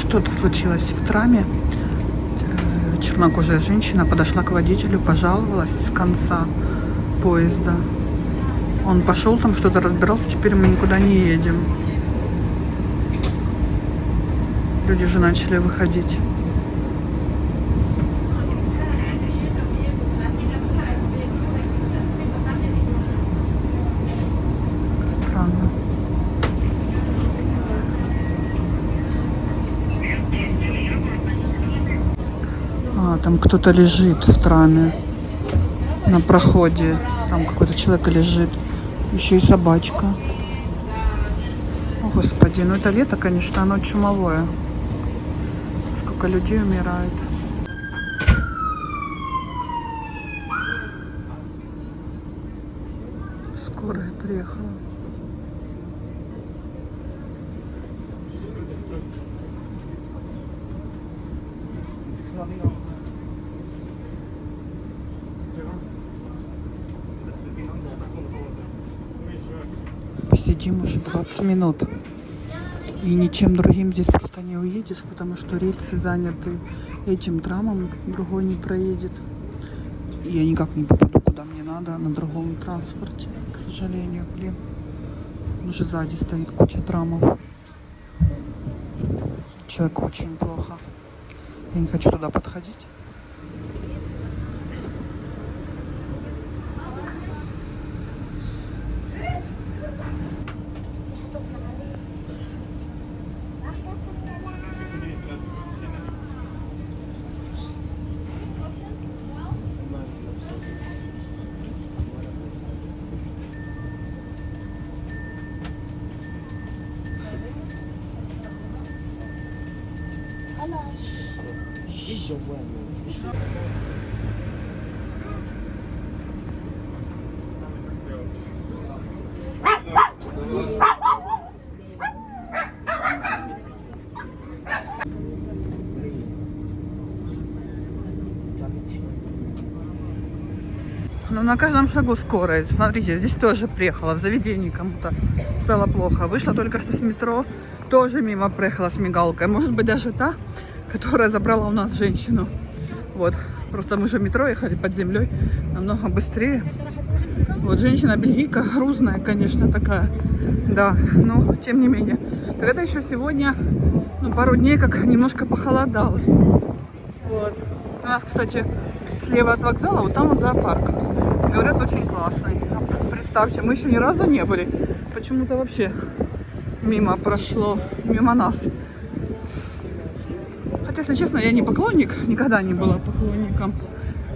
Что-то случилось в траме. Чернокожая женщина подошла к водителю, пожаловалась с конца поезда. Он пошел там, что-то разбирался, теперь мы никуда не едем. Люди же начали выходить. Странно. Там кто-то лежит в траме на проходе. Там какой-то человек лежит. Еще и собачка. О, Господи, ну это лето, конечно, оно чумовое. Сколько людей умирает. Скорая приехала. Посидим уже 20 минут. И ничем другим здесь просто не уедешь, потому что рельсы заняты этим трамом, другой не проедет. И я никак не попаду, куда мне надо, на другом транспорте, к сожалению, блин. Уже сзади стоит куча трамов. Человеку очень плохо. Я не хочу туда подходить. Ну, на каждом шагу скорая. Смотрите, здесь тоже приехала. В заведении кому-то стало плохо. Вышла только что с метро. Тоже мимо проехала с мигалкой. Может быть, даже та, которая забрала у нас женщину. Вот. Просто мы же в метро ехали под землей. Намного быстрее. Вот женщина бельгийка. Грузная, конечно, такая. Да, но тем не менее. Так это еще сегодня, ну, пару дней как немножко похолодало. Вот. У нас, кстати, слева от вокзала, вот там вот зоопарк. Говорят, очень классный. Представьте, мы еще ни разу не были. Почему-то вообще мимо прошло, мимо нас. Хотя, если честно, я не поклонник, никогда не была поклонником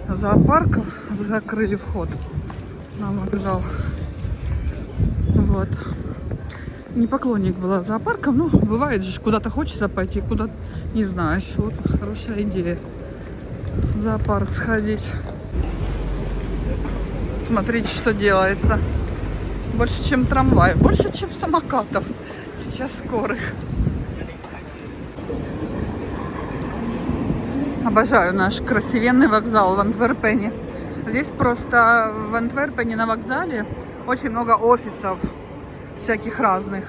зоопарков. Закрыли вход на вокзал. Вот. Не поклонник была зоопарком. Ну, бывает же, куда-то хочется пойти, куда не знаешь. Вот хорошая идея. В зоопарк сходить. Смотрите, что делается. Больше, чем трамвай, больше, чем самокатов. Сейчас скорых. Обожаю наш красивенный вокзал в Антверпене. Здесь просто в Антверпене на вокзале очень много офисов всяких разных.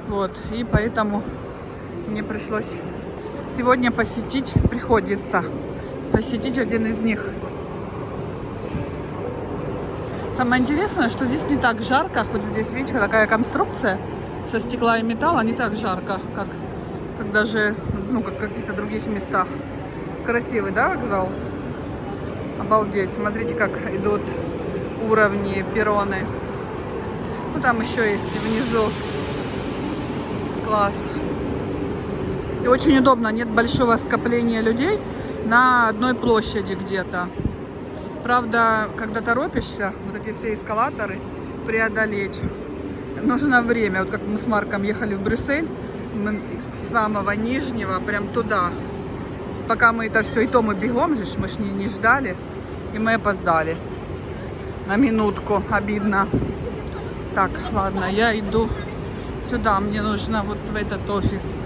Вот. И поэтому мне пришлось сегодня приходится посетить один из них. Самое интересное, что здесь не так жарко, хоть здесь, видите, такая конструкция со стекла и металла, не так жарко, как даже, ну, как в каких-то других местах. Красивый, да, вокзал? Обалдеть, смотрите, как идут уровни, перроны. Ну, там еще есть внизу. Класс. И очень удобно, нет большого скопления людей на одной площади где-то. Правда, когда торопишься, вот эти все эскалаторы преодолеть, нужно время. Вот как мы с Марком ехали в Брюссель, мы с самого нижнего прям туда. Пока мы это все, и то мы бегом же, мы ж не ждали, и мы опоздали на минутку, обидно. Так, ладно, я иду сюда, мне нужно вот в этот офис.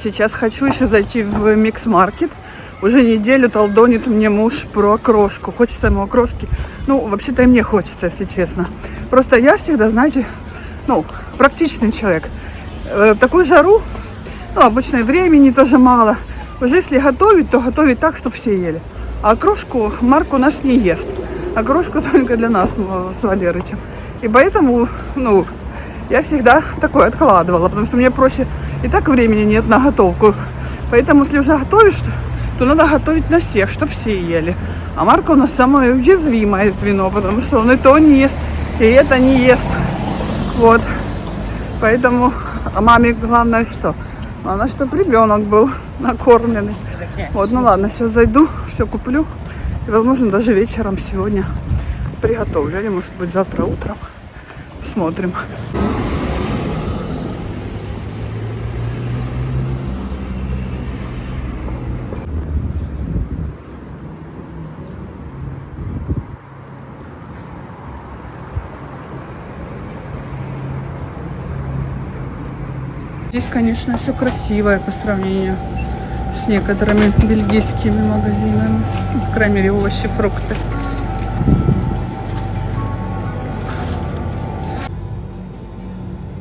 Сейчас хочу еще зайти в Микс-маркет. Уже неделю толдонит мне муж про окрошку. Хочется ему окрошки. Ну, вообще-то и мне хочется, если честно. Просто я всегда, знаете, ну, практичный человек. В такую жару, ну, обычно времени тоже мало. Уже если готовить, то готовить так, чтобы все ели. А окрошку Марк у нас не ест. Окрошку только для нас с Валерычем. И поэтому, ну, я всегда такое откладывала, потому что мне проще, и так времени нет на готовку. Поэтому, если уже готовишь, то надо готовить на всех, чтобы все ели. А Марк у нас самое уязвимое вино, потому что он и то не ест, и это не ест. Вот. Поэтому маме главное что? Главное, чтобы ребенок был накормленный. Вот, ну ладно, сейчас зайду, все куплю. И, возможно, даже вечером сегодня приготовлю. Или, может быть, завтра утром. Посмотрим. Здесь, конечно, все красивое по сравнению с некоторыми бельгийскими магазинами. По крайней мере, овощи, фрукты.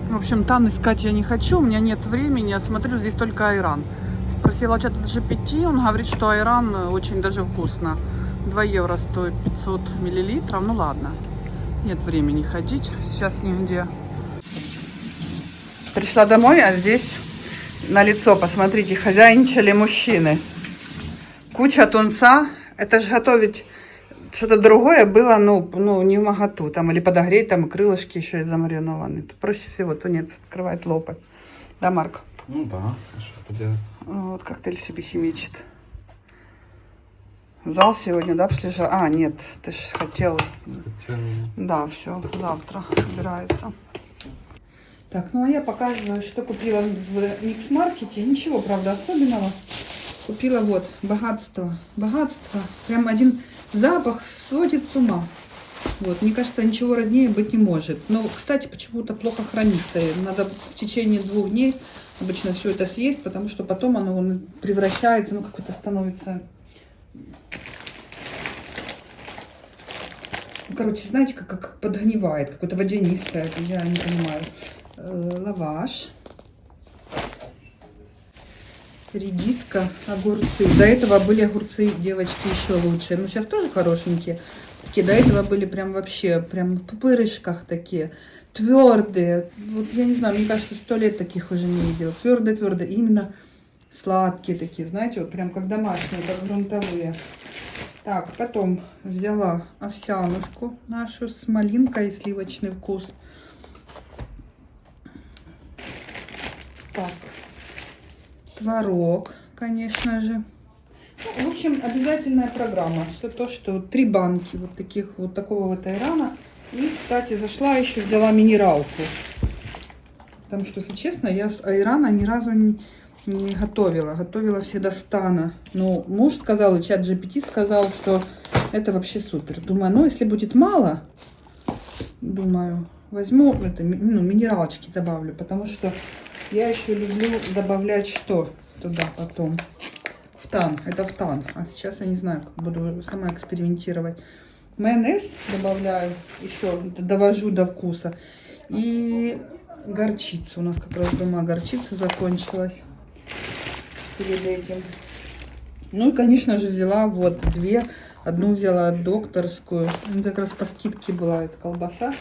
В общем, тан искать я не хочу, у меня нет времени. Я смотрю, здесь только айран. Спросила чат GPT, он говорит, что айран очень даже вкусно. 2 евро стоит 500 миллилитров. Ну ладно, нет времени ходить. Сейчас нигде. Пришла домой, а здесь на лицо, посмотрите, хозяйничали мужчины. Куча тунца. Это же готовить что-то другое было, ну, не в моготу. Там, или подогреть, там, и крылышки еще и замаринованы. Тут проще всего тунец открывать, лопать. Да, Марк? Ну да, а что поделать? Вот коктейль себе химичит. Зал сегодня, да, слежал? А, нет, ты же хотел. Да, все, завтра собирается. Так, ну а я показываю, что купила в микс-маркете. Ничего, правда, особенного. Купила вот богатство. Богатство. Прям один запах сводит с ума. Вот, мне кажется, ничего роднее быть не может. Но, кстати, почему-то плохо хранится. Надо в течение 2 дней обычно все это съесть, потому что потом оно превращается, ну, какое-то становится... Короче, знаете, как подгнивает, какое-то водянистое, я не понимаю. Лаваш, редиска, огурцы. До этого были огурцы, девочки, еще лучше. Ну, сейчас тоже хорошенькие. Такие, до этого были прям вообще, прям в пупырышках такие. Твердые. Вот я не знаю, мне кажется, 100 лет таких уже не видела. Твердые. Именно сладкие такие, знаете, вот прям как домашние, как грунтовые. Так, потом взяла овсянушку нашу с малинкой и сливочный вкус. Так, творог, конечно же. Ну, в общем, обязательная программа. Все то, что 3 банки вот таких, вот такого вот айрана. И, кстати, зашла еще, взяла минералку. Потому что, если честно, я с айрана ни разу не готовила. Готовила всегда с тана. Но муж сказал, и чат GPT сказал, что это вообще супер. Думаю, ну, если будет мало, думаю, возьму, это, ну, минералочки добавлю. Потому что я еще люблю добавлять что туда потом? В тан. Это в тан. А сейчас я не знаю, как буду сама экспериментировать. Майонез добавляю, еще довожу до вкуса. И горчицу. У нас как раз дома горчица закончилась перед этим. Ну и, конечно же, взяла вот 2. Одну взяла докторскую. Как раз по скидке была эта колбаса.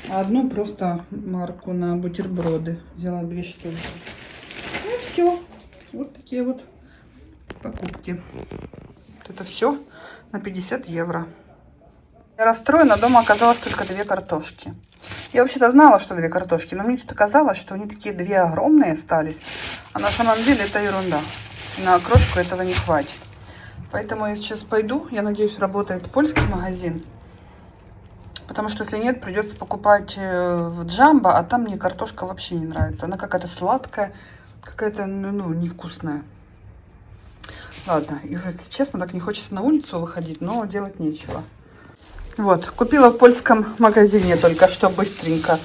А одну просто марку на бутерброды. Взяла 2 штуки. Ну и все. Вот такие вот покупки. Вот это все на 50 евро. Я расстроена, дома оказалось только 2 картошки. Я вообще-то знала, что 2 картошки, но мне что-то казалось, что они такие 2 огромные остались. А на самом деле это ерунда. На окрошку этого не хватит. Поэтому я сейчас пойду. Я надеюсь, работает польский магазин. Потому что если нет, придется покупать в Джамбо, а там мне картошка вообще не нравится. Она какая-то сладкая, какая-то, ну, невкусная. Ладно, и уже, если честно, так не хочется на улицу выходить, но делать нечего. Вот, купила в польском магазине только что быстренько.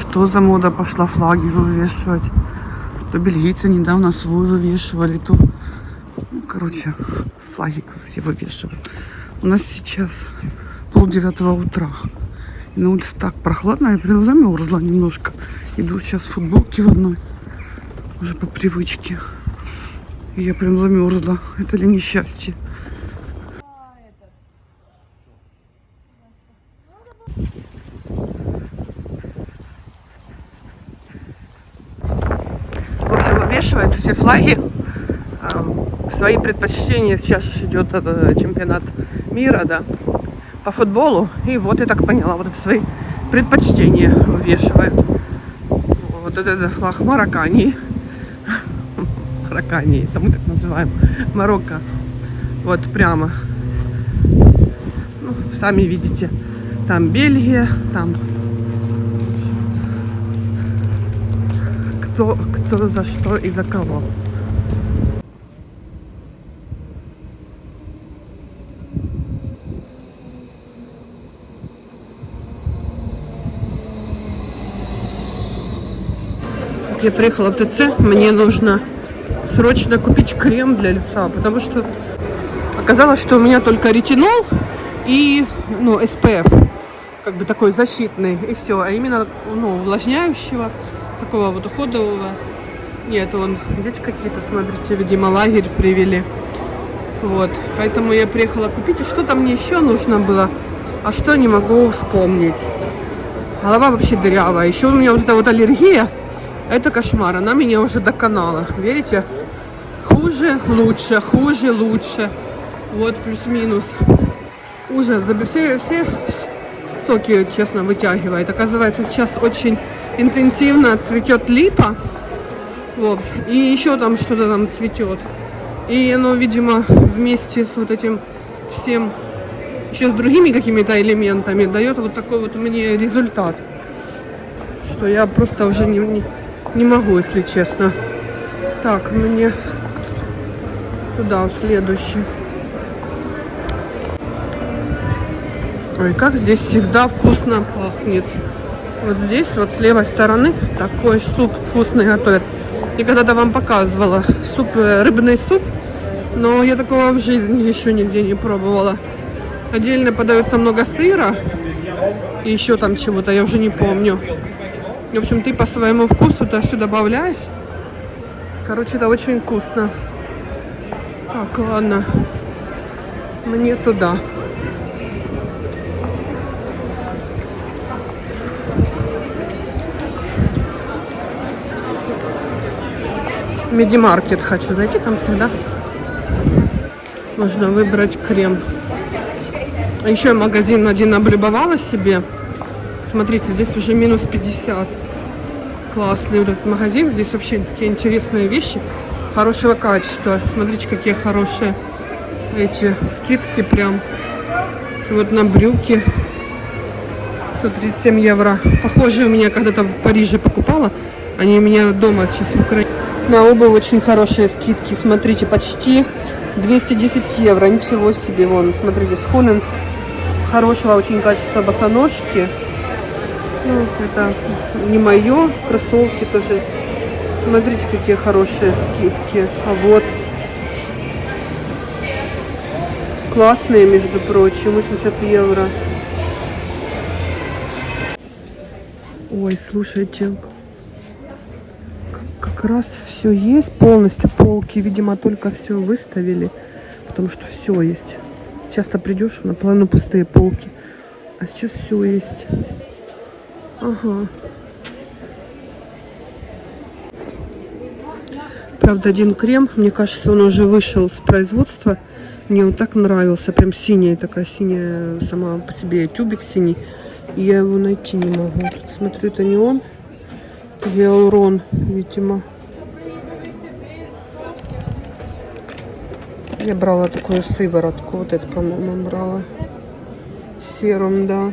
что за мода пошла флаги вывешивать. То бельгийцы недавно свой вывешивали, то... Ну, короче, флаги все вывешивают. У нас сейчас 8:30 утра. И на улице так прохладно, я прям замерзла немножко. Иду сейчас в футболке в одной. Уже по привычке. И я прям замерзла. Это ли несчастье? В общем, вывешивают все флаги. Свои предпочтения. Сейчас идет чемпионат мира, да, по футболу. И вот я так поняла, вот свои предпочтения вывешивают. Вот это флаг Мароккании. Мароккании, это мы так называем. Марокко. Вот прямо. Ну, сами видите. Там Бельгия, там кто за что и за кого. Я приехала в ТЦ, мне нужно срочно купить крем для лица, потому что оказалось, что у меня только ретинол и, ну, SPF, как бы такой защитный, и все. А именно, ну, увлажняющего, такого вот уходового. Нет, вон, дети какие-то, смотрите, видимо, лагерь привели. Вот, поэтому я приехала купить. И что-то мне еще нужно было, а что не могу вспомнить. Голова вообще дырявая. Еще у меня вот эта вот аллергия. Это кошмар, она меня уже доконала. Верите? Хуже, лучше, хуже, лучше. Вот плюс-минус. Ужас. Все соки, честно, вытягивает. Оказывается, сейчас очень интенсивно цветет липа. Вот. И еще там что-то там цветет. И оно, видимо, вместе с вот этим всем, еще с другими какими-то элементами, дает вот такой вот мне результат. Что я просто уже не могу, если честно. Так, мне туда, в следующий. Ой, как здесь всегда вкусно пахнет. Вот здесь, вот с левой стороны, такой суп вкусный готовят. Я когда-то вам показывала суп, рыбный суп, но я такого в жизни еще нигде не пробовала. Отдельно подается много сыра и еще там чего-то, я уже не помню. В общем, ты по своему вкусу то все добавляешь. Короче, это очень вкусно. Так, ладно. Мне туда. Медимаркет хочу зайти, там всегда можно выбрать крем. Еще магазин один облюбовала себе. Смотрите, здесь уже минус 50. Классный вот этот магазин. Здесь вообще такие интересные вещи хорошего качества. Смотрите, какие хорошие эти скидки прям. Вот на брюки 137 евро. Похожие у меня когда-то в Париже покупала. Они у меня дома сейчас в Украине. На обувь очень хорошие скидки. Смотрите, почти 210 евро. Ничего себе. Вон, смотрите, Схунен. Хорошего очень качества босоножки. Ну, это не мое. Кроссовки тоже. Смотрите, какие хорошие скидки. А вот. Классные, между прочим. 80 евро. Ой, слушайте. Как раз все есть. Полностью полки. Видимо, только все выставили. Потому что все есть. Часто придешь, наполовину пустые полки. А сейчас все есть. Ага. Правда, один крем, мне кажется, он уже вышел с производства. Мне он так нравился. Прям синяя, такая синяя сама по себе тюбик синий. И я его найти не могу. Тут, смотрю, это не он. Гиалурон, видимо. Я брала такую сыворотку. Вот это, по-моему, брала. Серум, да.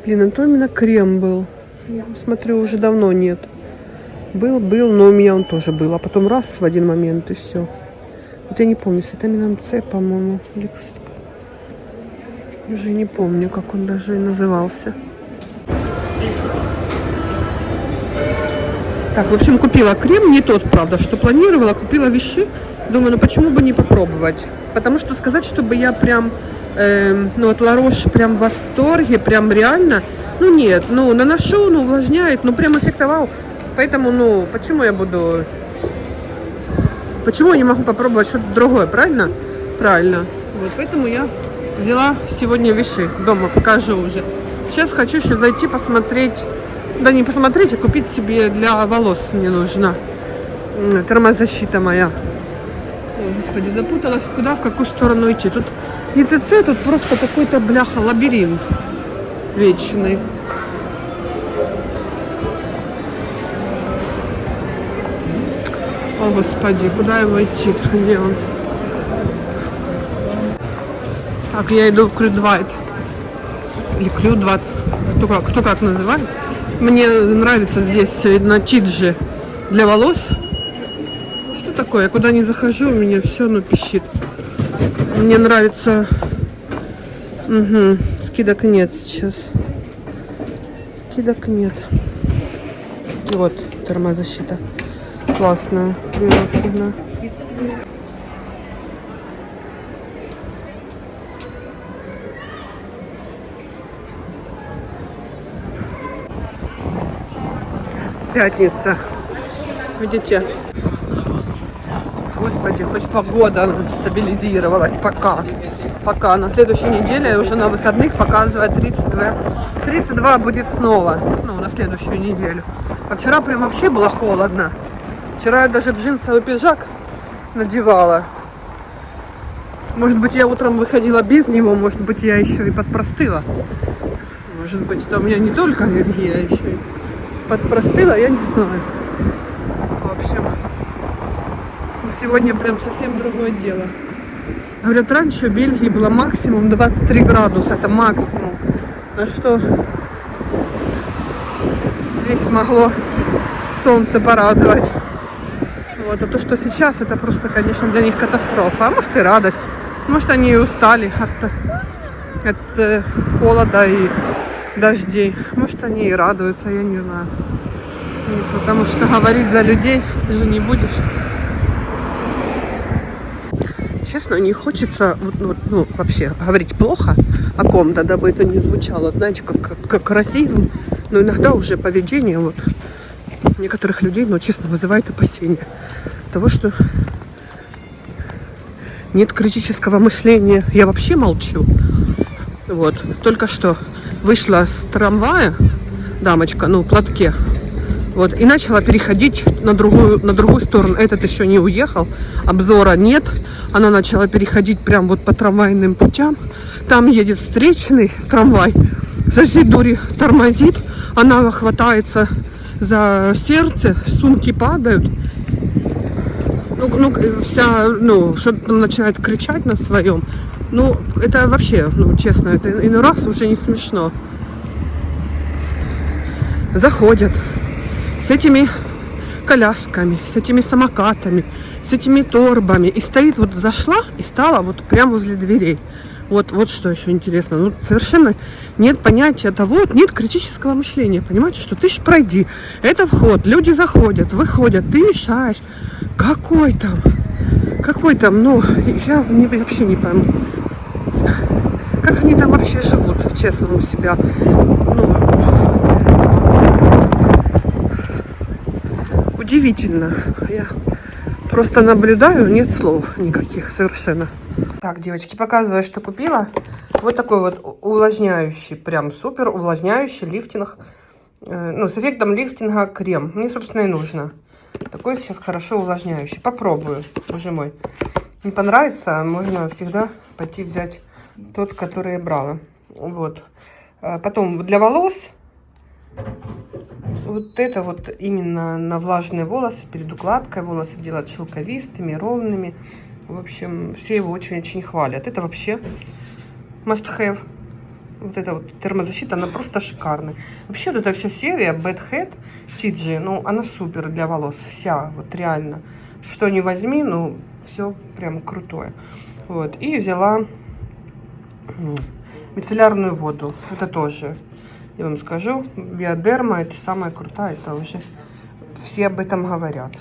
Блин, это именно крем был. Я смотрю, уже давно нет. Был, но у меня он тоже был. А потом раз в один момент и все. Вот я не помню, с витамином С, по-моему. Уже не помню, как он даже и назывался. Так, в общем, купила крем, не тот, правда, что планировала, купила вещи. Думаю, ну почему бы не попробовать? Потому что сказать, чтобы я прям, ну от La Roche прям в восторге, прям реально, ну нет, ну наношу, ну увлажняет, ну прям эффекта вау. Поэтому, ну, почему я буду, почему я не могу попробовать что-то другое, правильно? Правильно. Вот, поэтому я взяла сегодня вещи, дома покажу уже. Сейчас хочу еще зайти посмотреть, да не посмотреть, а купить себе для волос мне нужна термозащита моя. Ой, господи, запуталась, куда, в какую сторону идти. Тут не ТЦ, тут просто какой-то, бляха, лабиринт вечный. О, господи, куда его идти? Где он? Так, я иду в Крюдвайт. Или Крюдвайт. Кто как называется. Мне нравится здесь на Тиджи для волос. Что такое? Я куда не захожу, у меня все, ну, пищит. Мне нравится... Угу. Скидок нет сейчас. Скидок нет. Вот, термозащита. Классная. Всегда. Пятница. Видите? Господи, хоть погода стабилизировалась пока. Пока. На следующей неделе, уже на выходных, показывает 32. 32 будет снова. Ну, на следующую неделю. А вчера прям вообще было холодно. Вчера я даже джинсовый пиджак надевала. Может быть, я утром выходила без него, может быть, я еще и подпростыла. Может быть, это у меня не только аллергия, а еще и подпростыла, я не знаю. В общем, сегодня прям совсем другое дело. Говорят, раньше в Бельгии было максимум 23 градуса, это максимум. А что здесь могло солнце порадовать. Вот, а то, что сейчас, это просто, конечно, для них катастрофа. А может и радость. Может, они и устали от холода и дождей. Может, они и радуются, я не знаю. Потому что говорить за людей ты же не будешь. Честно, не хочется ну, вообще говорить плохо о ком-то, дабы это не звучало, знаете, как расизм. Но иногда уже поведение вот некоторых людей, ну, честно, вызывает опасения того, что нет критического мышления. Я вообще молчу. Вот. Только что вышла с трамвая дамочка, ну, в платке. Вот. И начала переходить на другую сторону. Этот еще не уехал. Обзора нет. Она начала переходить прям вот по трамвайным путям. Там едет встречный трамвай. Со всей дури тормозит. Она хватается за сердце. Сумки падают. Ну, что-то начинает кричать на своем. Ну, это вообще, ну, честно, это иной раз уже не смешно. Заходят с этими колясками, с этими самокатами, с этими торбами. И стоит, вот зашла и стала вот прямо возле дверей. Вот что еще интересно. Ну, совершенно нет понятия того, нет критического мышления. Понимаете, что ты ж пройди. Это вход, люди заходят, выходят, ты мешаешь. Какой там, ну, я вообще не пойму. Как они там вообще живут, честно, у себя. Ну, удивительно. Я просто наблюдаю, нет слов никаких совершенно. Так, девочки, показываю, что купила. Вот такой вот увлажняющий, прям супер увлажняющий лифтинг. Ну, с эффектом лифтинга крем. Мне, собственно, и нужно. Такой сейчас хорошо увлажняющий. Попробую, боже мой. Не понравится, можно всегда пойти взять тот, который я брала. Вот. Потом для волос. Вот это вот именно на влажные волосы, перед укладкой волосы делать шелковистыми, ровными. В общем, все его очень-очень хвалят. Это вообще must have. Вот эта вот термозащита, она просто шикарная. Вообще, вот эта вся серия Bad Head Tigi, ну, она супер для волос. Вся, вот реально. Что не возьми, ну, все прям крутое. Вот. И взяла мицеллярную воду. Это тоже, я вам скажу, Биодерма, это самая крутая. Это уже все об этом говорят.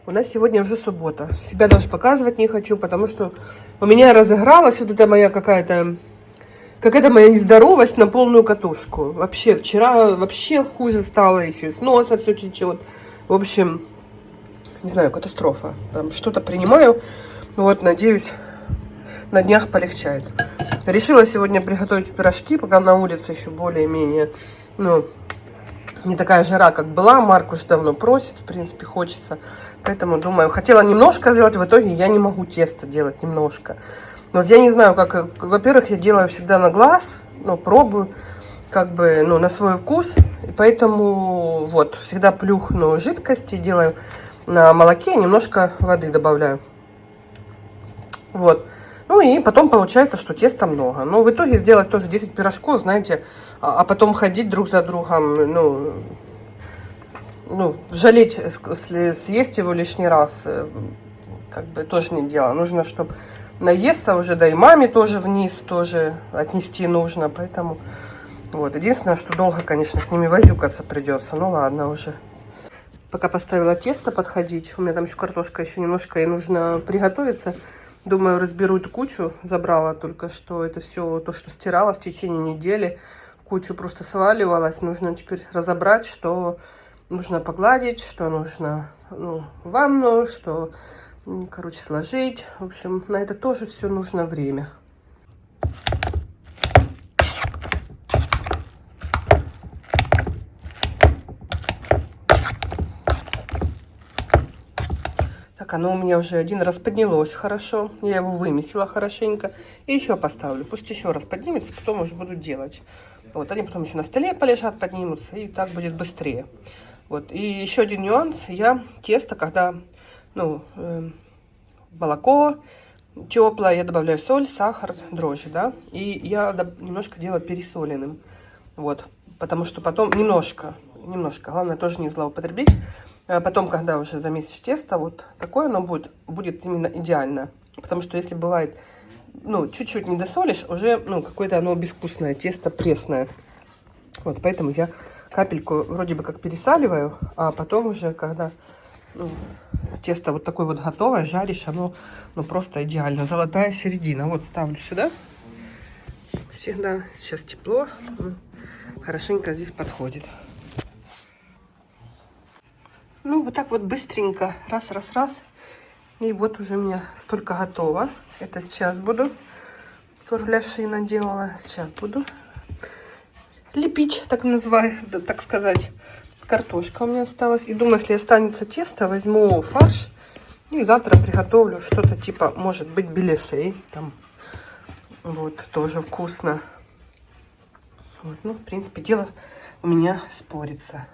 У нас сегодня уже суббота. Себя даже показывать не хочу, потому что у меня разыгралась вот эта моя какая-то моя нездоровость на полную катушку. Вообще, вчера вообще хуже стало, еще и с носа все течет. В общем, не знаю, катастрофа. Там что-то принимаю. Вот, надеюсь, на днях полегчает. Решила сегодня приготовить пирожки, пока на улице еще более-менее, ну, не такая жара, как была. Марк уже давно просит, в принципе, хочется. Поэтому, думаю, хотела немножко сделать, в итоге я не могу тесто делать немножко. Вот я не знаю, как, во-первых, я делаю всегда на глаз, ну, пробую, как бы, ну, на свой вкус. И поэтому, вот, всегда плюхну жидкости, делаю на молоке, немножко воды добавляю. Вот. Ну и потом получается, что теста много. Но в итоге сделать тоже 10 пирожков, знаете, а потом ходить друг за другом, ну, жалеть, съесть его лишний раз, как бы тоже не дело. Нужно, чтобы наесться уже, да и маме тоже вниз тоже отнести нужно. Поэтому, вот, единственное, что долго, конечно, с ними возюкаться придется. Ну ладно уже. Пока поставила тесто подходить, у меня там еще картошка еще немножко, и нужно приготовиться. Думаю, разберу эту кучу. Забрала только что это все, то, что стирала в течение недели. В кучу просто сваливалась. Нужно теперь разобрать, что нужно погладить, что нужно, ну, в ванну, что, короче, сложить. В общем, на это тоже все нужно время. Так, оно у меня уже один раз поднялось хорошо. Я его вымесила хорошенько. И еще поставлю. Пусть еще раз поднимется, потом уже буду делать. Вот, они потом еще на столе полежат, поднимутся. И так будет быстрее. Вот. И еще один нюанс. Я тесто, когда, ну, молоко теплое, я добавляю соль, сахар, дрожжи, да. И я немножко делаю пересоленным. Вот. Потому что потом немножко. Главное тоже не злоупотребить. А потом, когда уже замесишь тесто, вот такое оно будет именно идеально. Потому что если бывает, ну, чуть-чуть не досолишь, уже, ну, какое-то оно безвкусное, тесто пресное. Вот, поэтому я капельку вроде бы как пересаливаю, а потом уже, когда, ну, тесто вот такое вот готовое, жаришь, оно, ну, просто идеально. Золотая середина. Вот, ставлю сюда. Всегда сейчас тепло. Хорошенько здесь подходит. Ну, вот так вот быстренько. Раз. И вот уже у меня столько готово. Это сейчас буду. Кругляши наделала. Сейчас буду лепить, так сказать. Картошка у меня осталась. И думаю, если останется тесто, возьму фарш. И завтра приготовлю что-то типа, может быть, беляшей. Там, вот, тоже вкусно. Вот, ну, в принципе, дело у меня спорится.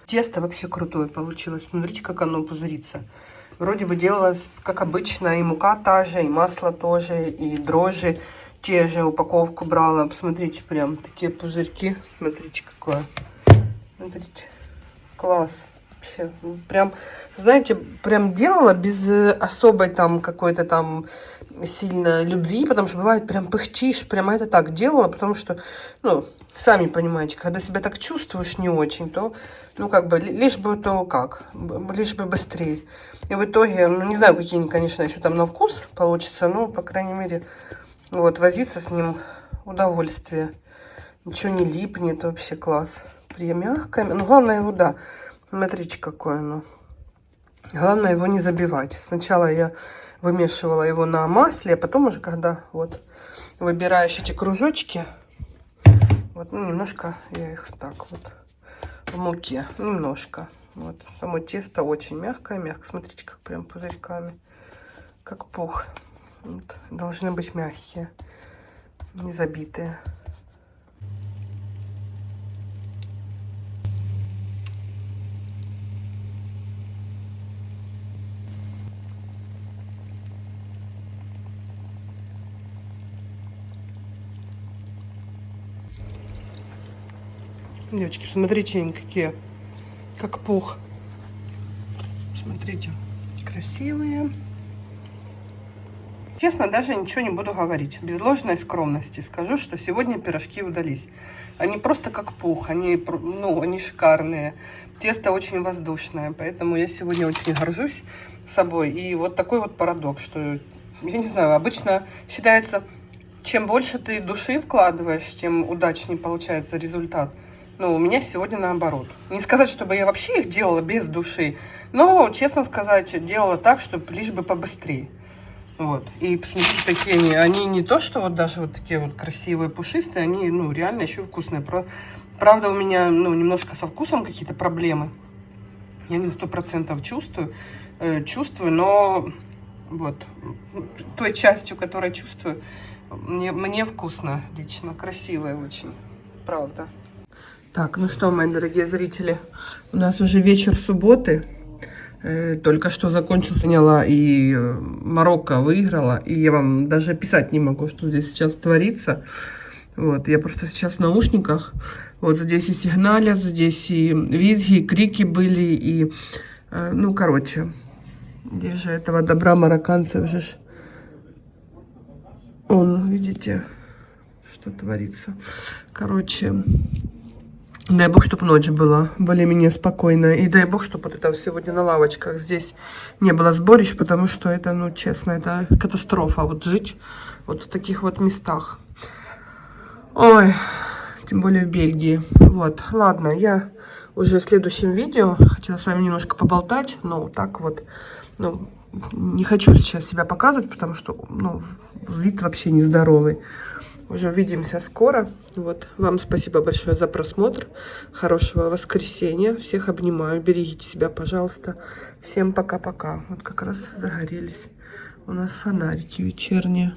Тесто вообще крутое получилось. Смотрите, как оно пузырится. Вроде бы делала, как обычно, и мука та же, и масло тоже, и дрожжи те же, упаковку брала. Посмотрите, прям такие пузырьки. Смотрите, какое. Смотрите, класс. Вообще, прям, знаете, прям делала без особой там какой-то там сильно любви, потому что бывает прям пыхтишь, прямо это так делала, потому что, ну, сами понимаете, когда себя так чувствуешь не очень, то, ну, как бы, лишь бы то как, лишь бы быстрее. И в итоге, ну, не знаю, какие они, конечно, еще там на вкус получится, но, по крайней мере, вот, возиться с ним удовольствие. Ничего не липнет, вообще класс. Прям мягкое, ну, главное его, да, смотрите, какое оно. Главное его не забивать. Сначала я вымешивала его на масле, а потом уже, когда вот выбираешь эти кружочки, вот, ну, немножко я их так вот в муке, немножко. Вот, само тесто очень мягкое. Смотрите, как прям пузырьками, как пух. Вот, должны быть мягкие, не забитые. Девочки, смотрите, они какие, как пух. Смотрите, красивые. Честно, даже ничего не буду говорить. Без ложной скромности скажу, что сегодня пирожки удались. Они просто как пух, они шикарные. Тесто очень воздушное, поэтому я сегодня очень горжусь собой. И вот такой вот парадокс, что, я не знаю, обычно считается, чем больше ты души вкладываешь, тем удачнее получается результат. Но у меня сегодня наоборот. Не сказать, чтобы я вообще их делала без души, но, честно сказать, делала так, чтобы лишь бы побыстрее. Вот. И посмотрите, такие они не то, что вот даже вот такие вот красивые, пушистые, они, реально еще вкусные. Правда, у меня, немножко со вкусом какие-то проблемы. Я не 100% чувствую, но вот той частью, которую чувствую, мне вкусно лично, красивые очень, правда. Так, ну что, мои дорогие зрители, у нас уже вечер субботы. Только что закончился, и Марокко выиграла, и я вам даже описать не могу, что здесь сейчас творится. Вот, я просто сейчас в наушниках. Вот здесь и сигналят, здесь и визги, и крики были, и, короче, где же этого добра марокканцев же ж... видите, что творится. Короче, дай бог, чтобы ночь была более-менее спокойная. И дай бог, чтобы вот это сегодня на лавочках здесь не было сборищ, потому что это, честно, это катастрофа. Вот жить вот в таких вот местах. Ой, тем более в Бельгии. Вот, ладно, я уже в следующем видео хотела с вами немножко поболтать. Но так вот, не хочу сейчас себя показывать, потому что, вид вообще нездоровый. Уже увидимся скоро. Вот. Вам спасибо большое за просмотр. Хорошего воскресенья. Всех обнимаю. Берегите себя, пожалуйста. Всем пока-пока. Вот как раз загорелись у нас фонарики вечерние.